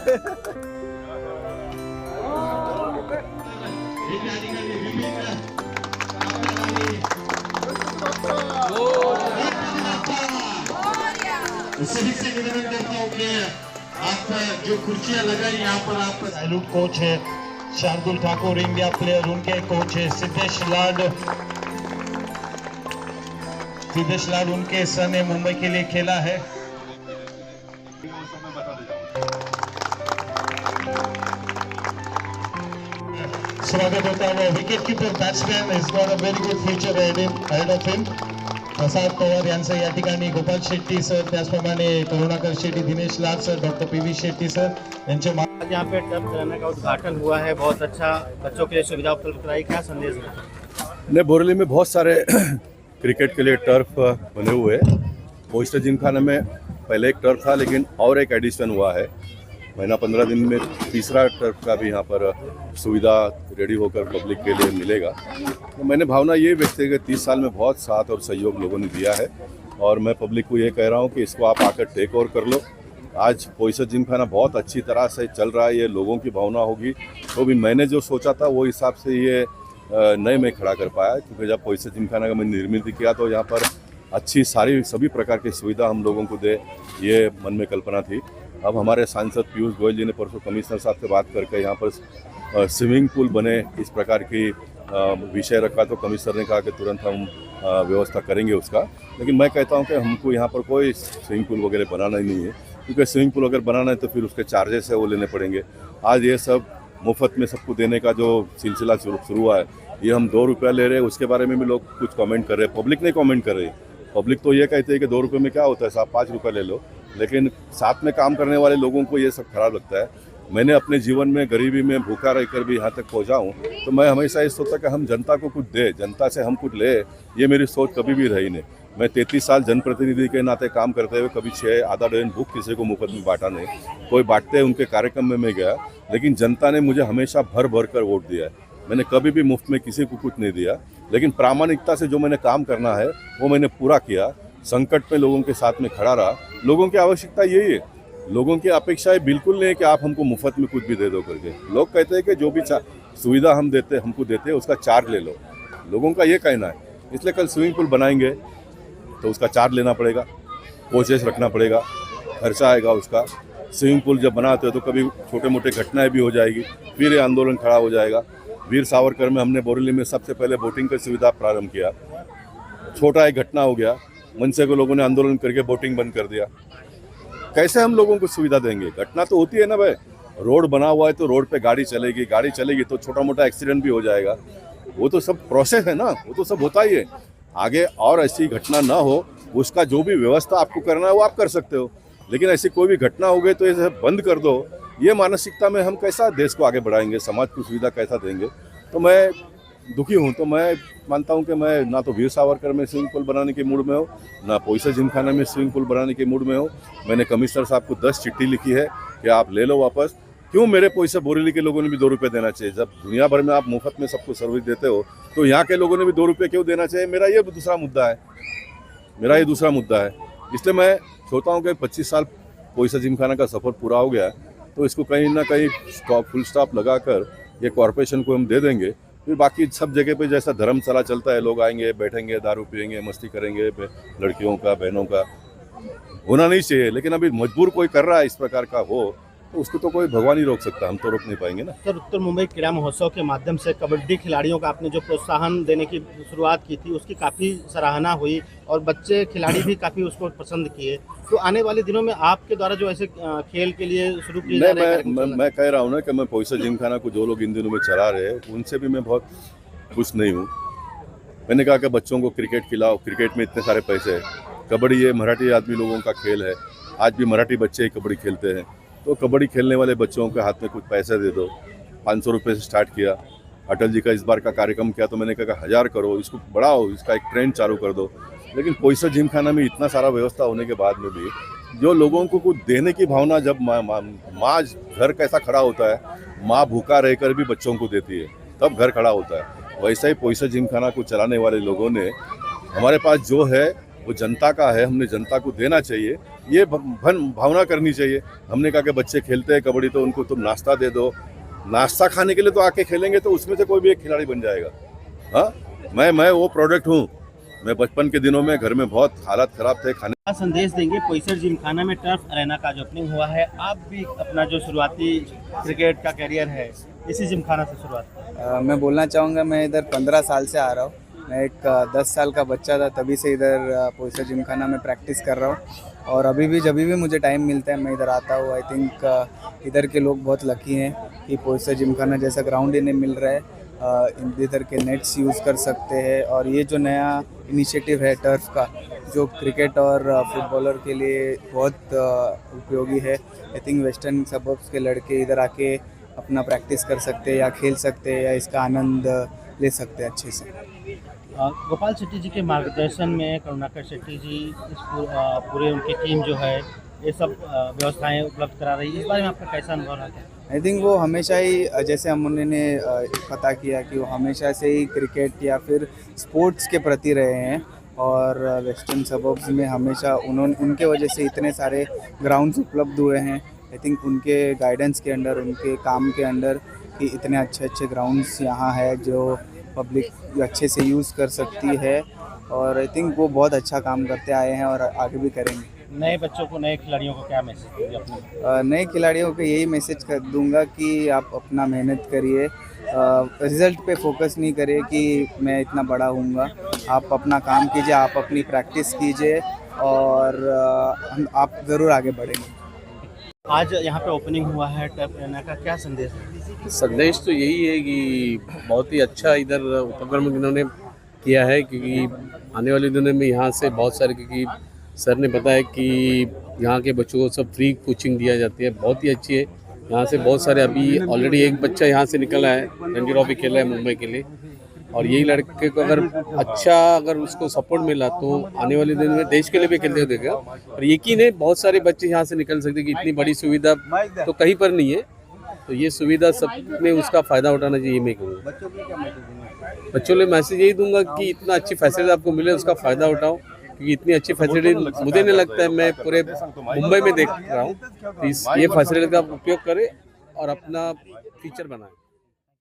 से निवेदन करता हूँ कि आप जो कुर्सियां लगाई यहाँ पर आप सैल्यूट कोच है शार्दुल ठाकुर इंडिया प्लेयर, उनके कोच है सिद्धेश लाड उनके सन ने मुंबई के लिए खेला है। स्वागत होता है wicket keeper batsman is got a very good future ahead of him. प्रसाद पवार यांचं या ठिकाणी गोपाल शेट्टी सर, त्याचप्रमाणे करुणाकर शेट्टी, दिनेश लाड sir, doctor PV Shetty sir यांचे आज यहाँ पे टर्फ कराने का उद्घाटन हुआ है। बहुत अच्छा बच्चों के लिए सुविधा उपलब्ध कराई, क्या संदेश है? बोरेली में बहुत सारे क्रिकेट के लिए टर्फ बने हुए हैं। ओइस्टर जिमखाना में पहले एक टर्फ था लेकिन और एक एडिशन हुआ है। महीना 15 दिन में तीसरा टर्फ का भी यहाँ पर सुविधा रेडी होकर पब्लिक के लिए मिलेगा। तो मैंने भावना ये व्यक्त है कि 30 साल में बहुत साथ और सहयोग लोगों ने दिया है और मैं पब्लिक को ये कह रहा हूँ कि इसको आप आकर टेक ओवर कर लो। आज ओइस्टर जिमखाना बहुत अच्छी तरह से चल रहा है, ये लोगों की भावना होगी। तो भी मैंने जो सोचा था वो हिसाब से ये नए में खड़ा कर पाया, क्योंकि जब ओइस्टर जिमखाना का मैंने निर्मित किया तो यहाँ पर अच्छी सभी प्रकार की सुविधा हम लोगों को दे, ये मन में कल्पना थी। अब हमारे सांसद पीयूष गोयल जी ने परसों कमिश्नर साहब से बात करके यहाँ पर स्विमिंग पूल बने इस प्रकार की विषय रखा, तो कमिश्नर ने कहा कि तुरंत हम व्यवस्था करेंगे उसका। लेकिन मैं कहता हूँ कि हमको यहाँ पर कोई स्विमिंग पूल वगैरह बनाना ही नहीं है, क्योंकि स्विमिंग पूल अगर बनाना है तो फिर उसके चार्जेस है वो लेने पड़ेंगे। आज ये सब मुफ्त में सबको देने का जो सिलसिला शुरू हुआ है, ये हम 2 रुपया ले रहे हैं, उसके बारे में भी लोग कुछ कमेंट कर रहे हैं। पब्लिक नहीं कमेंट कर रही है। पब्लिक तो ये कहते हैं कि 2 रुपये में क्या होता है साहब, 5 रुपये ले लो। लेकिन साथ में काम करने वाले लोगों को ये सब खराब लगता है। मैंने अपने जीवन में गरीबी में भूखा रहकर भी यहाँ तक पहुँचा हूँ, तो मैं हमेशा ये सोचता कि हम जनता को कुछ दे, जनता से हम कुछ ले, ये मेरी सोच कभी भी रही नहीं। मैं 33 साल जनप्रतिनिधि के नाते काम करते हुए कभी 6 आधा डजन बुक किसी को मुफ्त में बांटा नहीं। कोई बांटते उनके कार्यक्रम में मैं गया, लेकिन जनता ने मुझे हमेशा भर भर कर वोट दिया है। मैंने कभी भी मुफ्त में किसी को कुछ नहीं दिया, लेकिन प्रामाणिकता से जो मैंने काम करना है वो मैंने पूरा किया। संकट में लोगों के साथ में खड़ा रहा। लोगों की आवश्यकता यही है, लोगों की अपेक्षाएं बिल्कुल नहीं है कि आप हमको मुफ्त में कुछ भी दे दो करके। लोग कहते हैं कि जो भी सुविधा हमको देते हैं उसका चार्ज ले लो, लोगों का ये कहना है। इसलिए कल स्विमिंग पूल बनाएंगे तो उसका चार्ज लेना पड़ेगा, कोचेस रखना पड़ेगा, खर्चा आएगा उसका। स्विमिंग पूल जब बनाते हो तो कभी छोटे मोटे घटनाएं भी हो जाएगी, फिर ये आंदोलन खड़ा हो जाएगा। वीर सावरकर में हमने बोरेली में सबसे पहले बोटिंग की सुविधा प्रारंभ किया। छोटा एक घटना हो गया, मनसे को लोगों ने आंदोलन करके बोटिंग बंद कर दिया। कैसे हम लोगों को सुविधा देंगे? घटना तो होती है ना भाई। रोड बना हुआ है तो रोड पे गाड़ी चलेगी तो छोटा मोटा एक्सीडेंट भी हो जाएगा। वो तो सब प्रोसेस है ना, वो तो सब होता ही है। आगे और ऐसी घटना ना हो, उसका जो भी व्यवस्था आपको करना है वो आप कर सकते हो, लेकिन ऐसी कोई भी घटना हो गई तो इसे बंद कर दो। ये मानसिकता में हम कैसा देश को आगे बढ़ाएंगे, समाज को सुविधा कैसा देंगे? तो मैं दुखी हूँ। तो मैं मानता हूँ कि मैं ना तो वीर सावरकर में स्विमिंग पूल बनाने के मूड में हूँ, ना ओइस्टर जिमखाना में स्विमिंग पूल बनाने के मूड में हूँ। मैंने कमिश्नर साहब को 10 चिट्ठी लिखी है कि आप ले लो वापस। क्यों मेरे पैसे बोरेली के लोगों ने भी 2 रुपये देना चाहिए? जब दुनिया भर में आप मुफ्त में सबको सर्विस देते हो तो यहाँ के लोगों ने भी 2 रुपये क्यों देना चाहिए? मेरा ये दूसरा मुद्दा है। इसलिए मैं सोचता हूँ कि 25 साल ओइस्टर जिमखाना का सफ़र पूरा हो गया है, तो इसको कहीं ना कहीं फुल स्टॉप लगाकर ये कॉरपोरेशन को हम दे देंगे। फिर बाकी सब जगह पे जैसा धर्मशाला चलता है, लोग आएंगे, बैठेंगे, दारू पिएंगे, मस्ती करेंगे, लड़कियों का, बहनों का होना नहीं चाहिए। लेकिन अभी मजबूर कोई कर रहा है इस प्रकार का हो, तो उसको तो कोई भगवान ही रोक सकता है, हम तो रोक नहीं पाएंगे ना। सर, उत्तर मुंबई क्रीड़ा महोत्सव के माध्यम से कबड्डी खिलाड़ियों का आपने जो प्रोत्साहन देने की शुरुआत की थी, उसकी काफ़ी सराहना हुई और बच्चे खिलाड़ी भी काफ़ी उसको पसंद किए। तो आने वाले दिनों में आपके द्वारा जो ऐसे खेल के लिए शुरू किए जा रहे हैं, मैं कह रहा हूँ ना कि मैं ओइस्टर जिमखाना को जो लोग इन दिनों में चला रहे हैं उनसे भी मैं बहुत खुश नहीं हूँ। मैंने कहा कि बच्चों को क्रिकेट खिलाओ, क्रिकेट में इतने सारे पैसे हैं। कबड्डी ये मराठी आदमी लोगों का खेल है, आज भी मराठी बच्चे ही कबड्डी खेलते हैं। तो कबड्डी खेलने वाले बच्चों के हाथ में कुछ पैसे दे दो। 500 रुपये से स्टार्ट किया। अटल जी का इस बार का कार्यक्रम किया तो मैंने कहा 1000 करो, इसको बढ़ाओ, इसका एक ट्रेंड चालू कर दो। लेकिन ओइस्टर जिमखाना में इतना सारा व्यवस्था होने के बाद में भी जो लोगों को कुछ देने की भावना, जब माँ घर कैसा खड़ा होता है, माँ भूखा रहकर भी बच्चों को देती है, तब घर खड़ा होता है। वैसा ही ओइस्टर जिमखाना को चलाने वाले लोगों ने हमारे पास जो है वो जनता का है, हमने जनता को देना चाहिए, ये भावना करनी चाहिए। हमने कहा कि बच्चे खेलते हैं कबड्डी तो उनको तुम नाश्ता दे दो, नाश्ता खाने के लिए तो आके खेलेंगे तो उसमें से कोई भी एक खिलाड़ी बन जाएगा। हाँ, मैं वो प्रोडक्ट हूँ। मैं बचपन के दिनों में घर में बहुत हालात खराब थे, खाने क्या संदेश देंगे पोईसर जिमखाना में टर्फ अरेना का जो ओपनिंग हुआ है, आप भी अपना जो शुरुआती क्रिकेट का करियर है इसी जिमखाना से शुरुआत? मैं बोलना चाहूँगा, मैं इधर 15 साल से आ रहा हूँ। मैं एक 10 साल का बच्चा था तभी से इधर पोईसर जिमखाना में प्रैक्टिस कर रहा हूँ, और अभी भी जब भी मुझे टाइम मिलता है मैं इधर आता हूँ। आई थिंक इधर के लोग बहुत लकी हैं कि पोईसर जिमखाना जैसा ग्राउंड इन्हें मिल रहा है। इधर के नेट्स यूज़ कर सकते हैं, और ये जो नया इनिशिएटिव है टर्फ का, जो क्रिकेट और फुटबॉलर के लिए बहुत उपयोगी है। आई थिंक वेस्टर्न सबर्ब्स के लड़के इधर आके अपना प्रैक्टिस कर सकते हैं या खेल सकते हैं या इसका आनंद ले सकते हैं अच्छे से। गोपाल शेट्टी जी के मार्गदर्शन में करुणाकर शेट्टी जी इस पूरे उनकी टीम जो है ये सब व्यवस्थाएं उपलब्ध करा रही है, इस बारे में आपका कैसा अनुभव रहा है? आई थिंक वो हमेशा ही, जैसे हम उन्होंने पता किया कि वो हमेशा से ही क्रिकेट या फिर स्पोर्ट्स के प्रति रहे हैं, और वेस्टर्न सबर्ब्स में हमेशा उनके वजह से इतने सारे ग्राउंड्स उपलब्ध हुए हैं। आई थिंक उनके गाइडेंस के अंडर, उनके काम के अंडर कि इतने अच्छे अच्छे ग्राउंड्स यहाँ है जो पब्लिक अच्छे से यूज़ कर सकती है, और आई थिंक वो बहुत अच्छा काम करते आए हैं और आगे भी करेंगे। नए बच्चों को, नए खिलाड़ियों को क्या मैसेज देंगे अपने? नए खिलाड़ियों को यही मैसेज कर दूंगा कि आप अपना मेहनत करिए, रिज़ल्ट पे फोकस नहीं करिए कि मैं इतना बड़ा हूँगा। आप अपना काम कीजिए, आप अपनी प्रैक्टिस कीजिए, और आप ज़रूर आगे बढ़ेंगे। आज यहाँ पे ओपनिंग हुआ है टर्फ अरेना का, क्या संदेश है? संदेश तो यही है कि बहुत ही अच्छा इधर उपक्रम इन्होंने किया है, क्योंकि आने वाले दिनों में यहाँ से बहुत सारे, क्योंकि सर ने बताया कि यहाँ के बच्चों को सब फ्री कोचिंग दिया जाती है, बहुत ही अच्छी है। यहाँ से बहुत सारे, अभी ऑलरेडी एक बच्चा यहाँ से निकला है, रणजी ट्रॉफी खेला है मुंबई के लिए, और यही लड़के को अगर उसको सपोर्ट मिला तो आने वाले दिन में देश के लिए भी खेलते देगा। और यकीन है बहुत सारे बच्चे यहाँ से निकल सकते, कि इतनी बड़ी सुविधा तो कहीं पर नहीं है, तो ये सुविधा सबने उसका फ़ायदा उठाना चाहिए। मैं कहूँगा बच्चों को मैसेज यही दूंगा कि इतना अच्छी फैसिलिटी आपको मिले उसका फ़ायदा उठाओ, क्योंकि इतनी अच्छी फैसिलिटी मुझे नहीं लगता है, मैं पूरे मुंबई में देख रहा हूँ। ये फैसिलिटी का उपयोग करें और अपना फ्यूचर बनाएं।